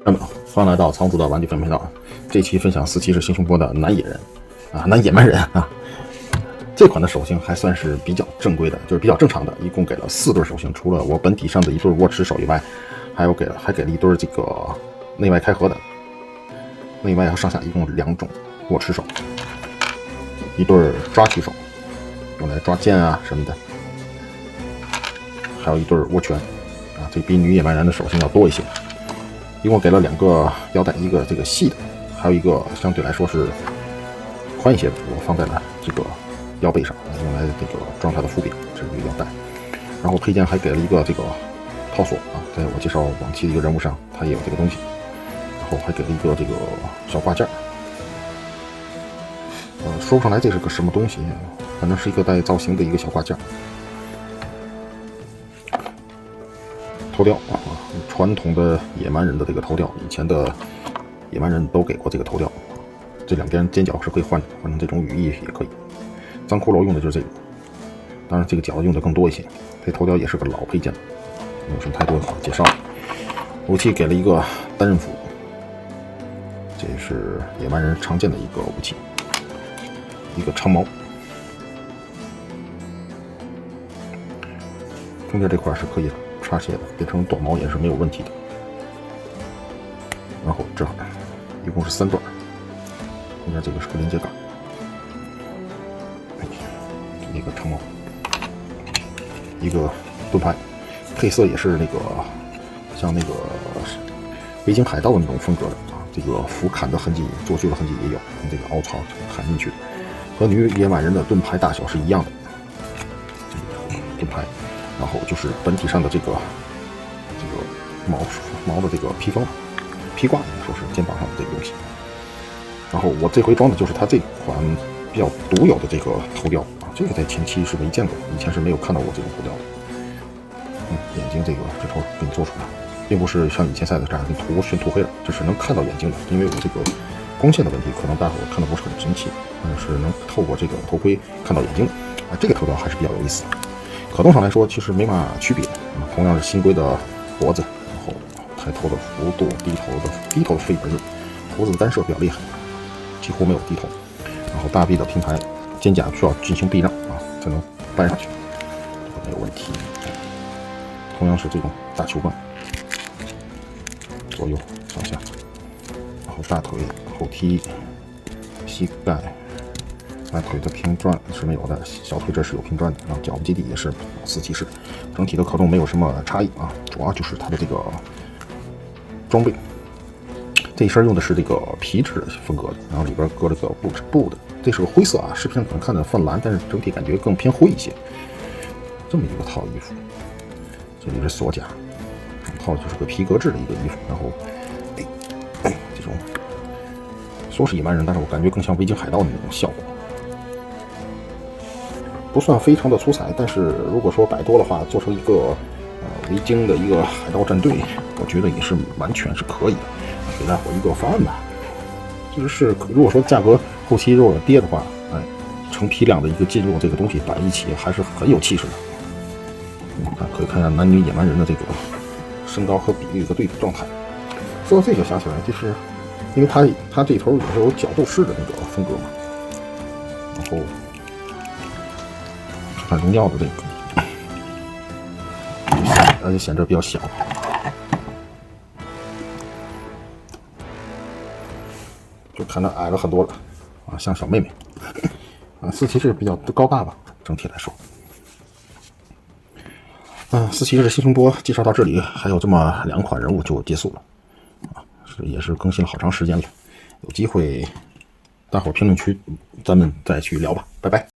那么，欢迎来到仓鼠的玩具分频道。这期分享四骑士星熊波的男野人啊，男野蛮人啊。这款的手型还算是比较正规的，就是比较正常的，一共给了4对手型，除了我本体上的一对握持手以外，还给了一对这个内外开合的，内外和上下一共2种握持手，一对抓取手，用来抓剑啊什么的，还有一对握拳啊，这比女野蛮人的手型要多一些。一共给了2个腰带，一个这个细的，还有一个相对来说是宽一些的，我放在了这个腰背上，用来这个装它的副柄，这是一个腰带。然后配件还给了一个这个套索啊，在我介绍往期的一个人物上，它也有这个东西。然后还给了一个这个小挂件，说不上来这是个什么东西，反正是一个带造型的一个小挂件。头雕啊，传统的野蛮人的这个头雕，以前的野蛮人都给过这个头雕，这2边尖角是可以换的，换成这种羽翼也可以。脏骷髅用的就是这个，当然这个角用的更多一些。这头雕也是个老配件，没有什么太多的好介绍。武器给了一个单刃斧，这是野蛮人常见的一个武器，一个长矛。中间这块是可以插卸的，变成短矛也是没有问题的。然后这一共是3段，中间这个是个连接杆，一个长矛，一个盾牌，配色也是那个像那个维京海盗的那种风格的啊，这个斧砍的痕迹、做锯的痕迹也有，跟这个凹槽砍进去的，和女野蛮人的盾牌大小是一样的。这个盾牌。然后就是本体上的这个毛的这个披风、披挂，应该说是肩膀上的这个东西。然后我这回装的就是它这款比较独有的这个头雕啊，这个在前期是没见过，以前是没有看到过这种头雕的。眼睛这头给你做出来，并不是像以前赛的这样给你全涂黑了，这是能看到眼睛的。因为我这个光线的问题，可能大伙看的不是很清晰，但是能透过这个头盔看到眼睛啊，这个头雕还是比较有意思的。可动上来说，其实没嘛区别，同样是新规的脖子，然后抬头的幅度，低头的飞纹，胡子的单射比较厉害，几乎没有低头。然后大臂的平台，肩胛需要进行避让啊，才能搬上去，这个没有问题。同样是这种大球棒，左右上下，然后大腿、后踢、膝盖。大腿的平转是没有的，小腿这是有平转的，然后脚部基底也是4骑士，整体的可动没有什么差异啊，主要就是它的这个装备。这一身用的是这个皮质风格的，然后里边搁了个布的，这是个灰色啊，视频上可能看着泛蓝，但是整体感觉更偏灰一些。这么一个套衣服，这里是锁甲，套就是个皮革质的一个衣服，然后这种说是野蛮人，但是我感觉更像维京海盗的那种效果。不算非常的出彩，但是如果说摆多的话，做成一个维京的一个海盗战队，我觉得也是完全是可以的，给大伙一个方案吧。就是如果说价格后期如果跌的话，成批量的一个进入这个东西摆一起，还是很有气势的。可以看一下男女野蛮人的这个身高和比例的对比状态。说到这个想起来，就是因为它这头也是有角斗士的那个风格嘛，然后。看荣耀的这个，而且显得比较小，就看着矮了很多了啊，像小妹妹啊。4骑士比较高大吧，整体来说。4骑士星熊波介绍到这里，还有这么2款人物就结束了啊，也是更新了好长时间了。有机会，大伙评论区咱们再去聊吧，拜拜。